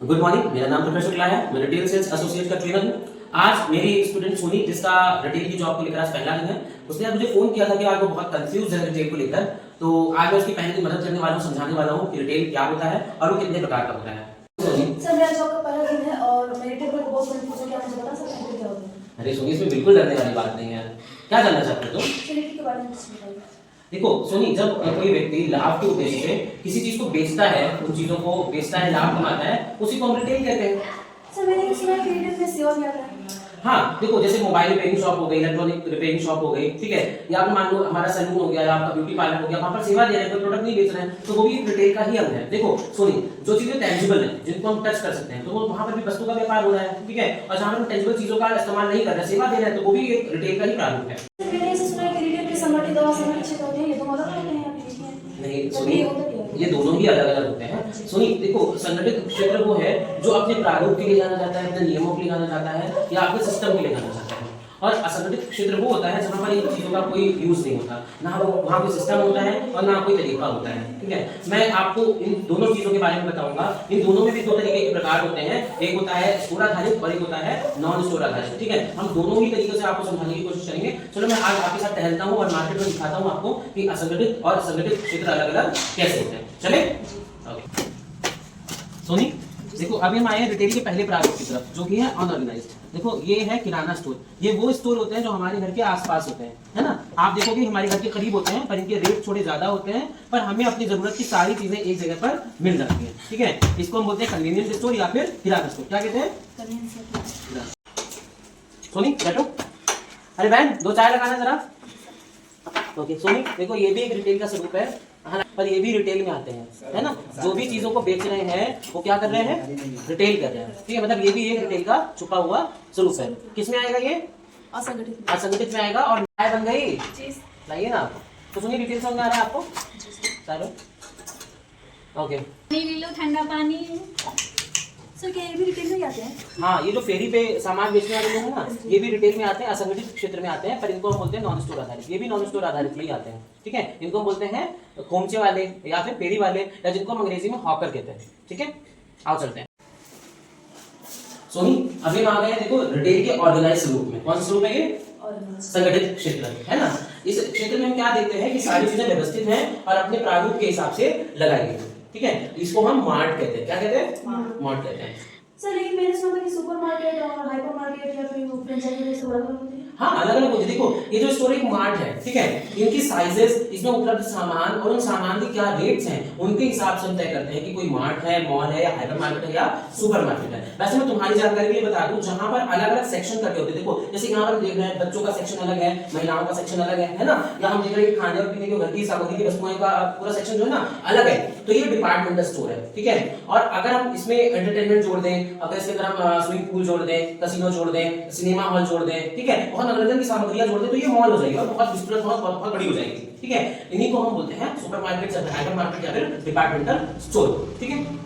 Good morning, मेरा नाम professor Shukla है। मैं रिटेल सेल्स एसोसिएट का ट्रेनर हूँ। आज मेरी स्टूडेंट सोनी, जिसका रिटेल की जॉब को लेकर आज पहला दिन है, उसने मुझे फोन किया था कि आज वो बहुत कंफ्यूज है रिटेल को लेकर। तो आज मैं उसकी पहले दिन मदद करने वाला हूँ, समझाने वाला हूँ कि रिटेल क्या होता है और वो कितने प्रकार का होता है। सर, मेरा जॉब का पहला दिन है और मैं रिटेल को बहुत कंफ्यूज हूं। क्या मुझे बता सकते हैं क्या होता है? अरे सोनी, इसमें बिल्कुल डरने वाली बात नहीं है। क्या जानना चाहते हो तुम? रिटेल के बारे में कुछ बताइए। देखो सोनी, जब कोई व्यक्ति लाभ के उद्देश्य से किसी चीज को बेचता है, उन चीजों को बेचता है, लाभ कमाता है, उसी को हम रिटेल कहते हैं। सर, मैंने सुना है कि रिटेल में सेवा भी आता है। हाँ देखो, जैसे मोबाइल रिपेयरिंग शॉप हो गई, इलेक्ट्रॉनिक रिपेयरिंग शॉप हो गई, ठीक है, या फिर मान लो हमारा सैलून हो गया या आपका ब्यूटी पार्लर हो गया, वहां पर सेवा दे रहे हैं, कोई प्रोडक्ट नहीं बेच रहे हैं, तो वो भी रिटेल का ही अंग है। देखो सोनी, जो चीजें टेंजिबल है, जिनको हम टच कर सकते हैं, तो वो वहां पर भी वस्तु का व्यापार हो रहा है, ठीक है, और जहां पर हम टेंजिबल चीजों का इस्तेमाल नहीं कर रहे, सेवा दे रहे हैं, तो वो भी एक रिटेल का ही प्रारूप है। सर, मैंने ऐसा सुना है कि रिटेल के संगठित और असंगठित क्षेत्र होते हैं, ये दोनों अलग होते हैं या बीच में? नहीं सुनी, ये दोनों ही अलग अलग होते हैं। सुनी देखो, संगठित क्षेत्र वो है जो अपने प्रारूप के लिए जाना जाता है, अपने नियमों के लिए जाना जाता है या अपने सिस्टम के लिए जाना जाता है। और असंगठित क्षेत्र वो होता है जहां पर इन चीजों का कोई यूज नहीं होता, ना वो वहां कोई सिस्टम होता है और ना कोई तरीका होता है, ठीक है। मैं आपको इन दोनों चीजों के बारे में बताऊंगा। इन दोनों में भी दो तरीके के प्रकार होते हैं, एक होता है स्टोर आधारित और एक होता है नॉन स्टोर आधारित, ठीक है। हम दोनों ही तरीके से आपको समझाने की कोशिश करेंगे। चलो मैं आज आपके साथ टहलता हूँ और मार्केट में दिखाता हूँ आपको कि असंगठित और संगठित क्षेत्र अलग अलग कैसे होते हैं। चले ओके सोनी, देखो अभी हम आए हैं रिटेल के पहले प्रारूप की तरफ, जो कि है अनऑर्गेनाइज्ड। देखो ये है किराना स्टोर। ये वो स्टोर होते हैं जो हमारे घर के आसपास होते हैं, है ना। आप देखोगे हमारे घर के करीब होते हैं, पर इनके रेट थोड़े ज्यादा होते हैं, पर हमें अपनी जरूरत की सारी चीजें एक जगह पर मिल जाती हैं, ठीक है। इसको हम बोलते हैं कन्वीनियंस स्टोर या फिर किराना स्टोर। क्या कहते हैं? सोनी बैठो। अरे बहन, दो चाय लगाना जरा। ओके सोनी, देखो ये भी एक रिटेल का स्वरूप है, हाँ, पर ये भी रिटेल में आते हैं, है ना। जो भी चीजों को बेच रहे हैं वो क्या कर रहे हैं? रिटेल कर रहे हैं, ठीक है। मतलब ये भी एक रिटेल का छुपा हुआ स्वरूप है। किसमें आएगा ये? असंगठित। असंगठित में आएगा। और चाय बन गई, लाइए ना आपको। तो सुनिए, रिटेल समझ में आ रहा है आपको? चलो ओके। पानी ले लो, ठंडा पानी। सर, क्या ये भी रिटेल में ही आते हैं? हाँ, ये जो फेरी पे सामान बेचने वाले लोग हैं ना, ये भी रिटेल में आते हैं, असंगठित क्षेत्र में आते हैं, पर इनको हम बोलते हैं नॉन स्टोर आधारित। ये भी नॉन स्टोर आधारित में ही आते हैं, ठीक है। इनको हम बोलते हैं खोमचे वाले या फिर फेरी वाले, या जिनको हम अंग्रेजी में हॉकर कहते हैं, ठीक है। आओ चलते हैं सोनी। अभी हम आ गए हैं देखो रिटेल के ऑर्गेनाइज स्वरूप में। कौन सा स्वरूप है ये? संगठित क्षेत्र, है ना। इस क्षेत्र में हम क्या देखते हैं कि सारी चीजें व्यवस्थित हैं और अपने प्रारूप के हिसाब से लगाई गई हैं, ठीक है। इसको हम मार्ट कहते हैं। क्या कहते हैं? मार्ट कहते हैं। सर, लेकिन मैंने सुना था कि सुपरमार्केट और हाइपरमार्केट या फिर फ्रेंचाइजी जैसे अलग अलग होते हैं। हाँ, अलग अलग होते हैं। देखो ये जो स्टोर एक मार्ट है, ठीक है, इनकी साइजेस, इसमें उपलब्ध सामान और उन सामान के क्या रेट्स हैं, उनके हिसाब से हम तय करते हैं कि कोई मार्ट है, मॉल है, या हाइपर मार्केट है या सुपर मार्केट है। वैसे मैं तुम्हारी जानकारी के लिए बता दूं, जहां पर अलग अलग सेक्शन करके होते हैं। देखो जैसे यहाँ पर देख रहे हैं, बच्चों का सेक्शन अलग है, महिलाओं का सेक्शन अलग है ना। या हम देख रहे हैं खाने और पीने के घर की सामग्री की वस्तुओं का पूरा सेक्शन जो है ना अलग है। तो ये डिपार्टमेंटल स्टोर है, ठीक है। और अगर हम इसमें एंटरटेनमेंट जोड़ दें, अगर इसके अंदर हम स्विमिंग पूल जोड़ दें, कैसीनो जोड़ दें, सिनेमा हॉल जोड़ दें, ठीक है, बहुत मनोरंजन की सामग्रियां जोड़ दें, तो ये मॉल हो जाएगी और बहुत विस्तृत, बहुत बड़ी हो जाएगी, ठीक है। इन्हीं को हम बोलते हैं सुपरमार्केट या हाइपर मार्केट या फिर डिपार्टमेंटल स्टोर, ठीक है।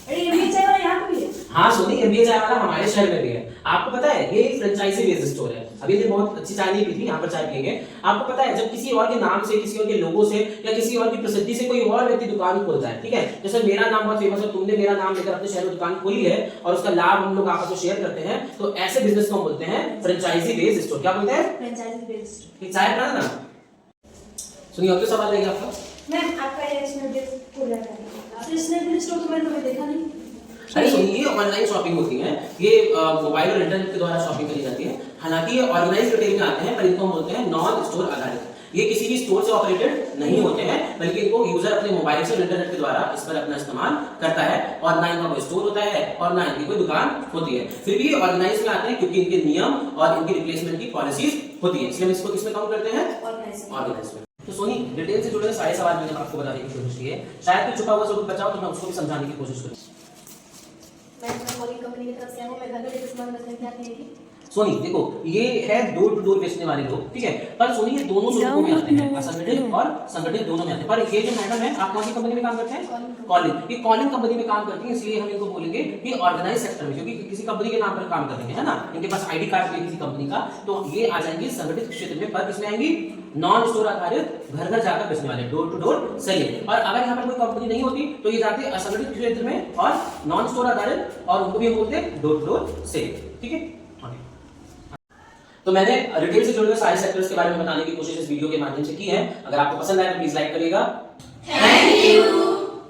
अरे, ये भी चाय वाला यहाँ पे भी है? हाँ सोनी, एमबीए चाय वाला हमारे शहर में भी है। आपको पता है ये फ्रेंचाइजी बेस्ड स्टोर है। अभी ये बहुत अच्छी चाय नहीं पी थी, यहाँ पर चाय पियेंगे। आपको पता है जब किसी और के नाम से, किसी और के लोगो से या किसी और की प्रसिद्धि से कोई और व्यक्ति दुकान खोलता है, ठीक है, जैसे मेरा नाम बहुत फेमस है, तुमने मेरा नाम लेकर अपने शहर में दुकान खोली है और उसका लाभ हम लोग आपस में शेयर करते हैं, तो ऐसे बिजनेस को हम बोलते हैं फ्रेंचाइजी बेस्ड स्टोर। क्या बोलते हैं? Franchisee based. ये चाय का ना। सुनिए, और क्या सवाल रहेगा आपका? मैम, आपका ये इसमें डेट हो जाता है। तो इसने स्टोर तो मैंने कभी देखा नहीं। अरे सुनिए, ये ऑनलाइन शॉपिंग होती है, ये मोबाइल और इंटरनेट के द्वारा शॉपिंग करी जाती है। हालांकि ये ऑर्गेनाइज्ड रिटेल में आते हैं, पर इनको हम बोलते हैं नॉन स्टोर आधारित। ये किसी भी स्टोर से ऑपरेटेड नहीं होते हैं, बल्कि इनको यूजर अपने मोबाइल से इंटरनेट के द्वारा इस पर अपना इस्तेमाल करता है, और ना इनका कोई स्टोर होता है और ना इनकी कोई दुकान होती है। फिर भी ये ऑर्गेनाइज में आते हैं क्योंकि इनके नियम और इनकी रिप्लेसमेंट की पॉलिसीज होती है, इसलिए हम इसको किसमें काउंट करते हैं? ऑर्गेनाइज में। तो सोनी, डिटेल से जुड़े सारे सवाल मैंने आपको बताने की कोशिश की है, शायद कोई छुपा हुआ स्वरूप बचाओ तो मैं उसको भी समझाने की कोशिश करूँ। मैं कॉलिंग कंपनी की तरफ से हूं। मैं घर में सामान बेचने क्या करेगी? सोनी देखो, ये है डोर टू डोर बेचने वाले लोग, ठीक है। पर सोनी ये दोनों स्वरूपों में आते हैं, असंगठित और संगठित दोनों में आते हैं। पर ये जो मैडम है, आप कौन सी कंपनी में काम करते हैं? कॉलिंग। ये कॉलिंग कंपनी में काम करती है, इसलिए हम इनको बोलेंगे कि ऑर्गेनाइज सेक्टर में, क्योंकि किसी कंपनी के नाम पर काम कर रहे हैं, है ना। इनके पास आईडी कार्ड है किसी कंपनी का, तो ये आ जाएंगे संगठित क्षेत्र में। पर किसमें आएंगी? नॉन स्टोर आधारित घर घर जाकर बेचने वाले, डोर टू डोर सेलिंग। और अगर यहाँ पर कोई कंपनी नहीं होती तो ये जाते असंगठित क्षेत्र में और नॉन स्टोर आधारित, और उनको भी हम बोलते हैं डोर टू डोर सेलिंग। ठीक है, तो मैंने रिटेल से जुड़े हुए सारे सेक्टर्स के बारे में बताने की कोशिश इस वीडियो के माध्यम से की है। अगर आपको पसंद आया तो प्लीज लाइक करिएगा। Thank you.